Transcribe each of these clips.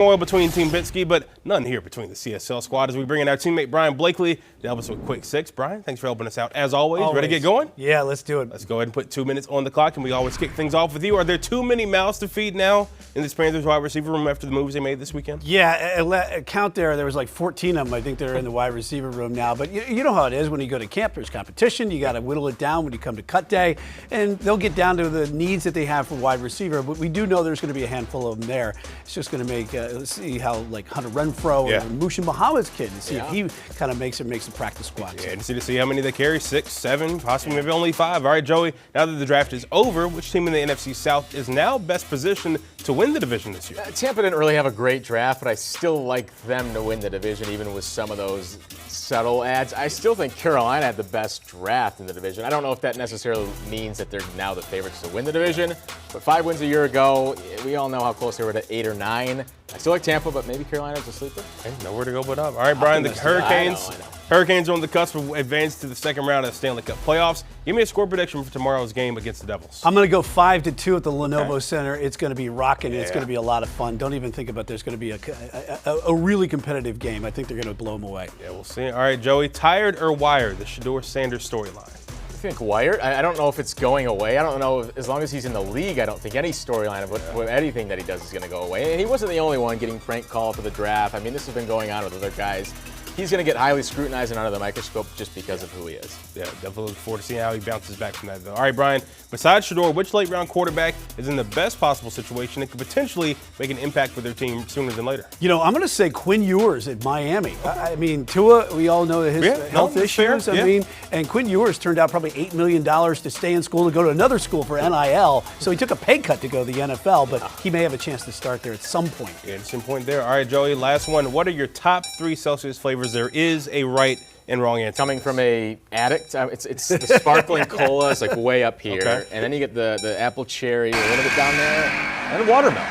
Oil between Team Bitsky, but none here between the CSL squad as we bring in our teammate Brian Blakely to help us with Quick Six. Brian, thanks for helping us out as always. Ready to get going? Yeah, let's do it. Let's go ahead and put 2 minutes on the clock, and we always kick things off with you. Are there too many mouths to feed now in this Panthers wide receiver room after the moves they made this weekend? Yeah, a count there was like 14 of them. I think they're in the wide receiver room now. But you know how it is when you go to camp, there's competition. You got to whittle it down when you come to cut day. And they'll get down to the needs that they have for wide receiver. But we do know there's going to be a handful of them there. It's just going to make, let's see how like Hunter Renfro and Mushin Muhammad's kid, and see if he kind of makes the practice squad. Yeah, and see how many they carry, 6, 7, possibly maybe only 5. All right, Joey, now that the draft is over, which team in the NFC South is now best positioned to win the division this year? Tampa didn't really have a great draft, but I still like them to win the division, even with some of those subtle ads. I still think Carolina had the best draft in the division. I don't know if that necessarily means that they're now the favorites to win the division, but 5 wins a year ago, we all know how close they were to 8 or 9. I still like Tampa, but maybe Carolina's a sleeper. Hey, nowhere to go but up. All right, Brian, the Hurricanes. I know. Hurricanes are on the cusp of advancing to the second round of the Stanley Cup playoffs. Give me a score prediction for tomorrow's game against the Devils. I'm going to go 5-2 at the Lenovo Center. It's going to be rocking. It's going to be a lot of fun. Don't even think about there's going to be a really competitive game. I think they're going to blow them away. Yeah, we'll see. All right, Joey, tired or wired, the Shedeur Sanders storyline? I think wired. I don't know if it's going away. I don't know if, as long as he's in the league, I don't think any storyline of anything that he does is going to go away. And he wasn't the only one getting prank called for the draft. I mean, this has been going on with other guys. He's going to get highly scrutinized and under the microscope just because of who he is. Yeah, definitely look forward to seeing how he bounces back from that, though. All right, Brian, besides Shedeur, which late-round quarterback is in the best possible situation and could potentially make an impact for their team sooner than later? You know, I'm going to say Quinn Ewers at Miami. I mean, Tua, we all know his health issues. I mean, and Quinn Ewers turned out probably $8 million to stay in school and go to another school for NIL. So he took a pay cut to go to the NFL, but he may have a chance to start there at some point. Yeah, interesting point there. All right, Joey, last one. What are your top 3 Celsius flavors? There is a right and wrong answer. Coming from a addict, it's the sparkling cola is like way up here, and then you get the apple cherry a little bit down there, and watermelon.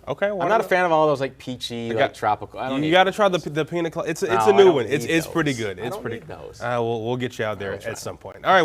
Okay, I'm not a fan of all those like peachy, like tropical. I don't you got to try the pina colada. It's a new one. It's pretty good. It's pretty. Those. We'll get you out there at some point. All right.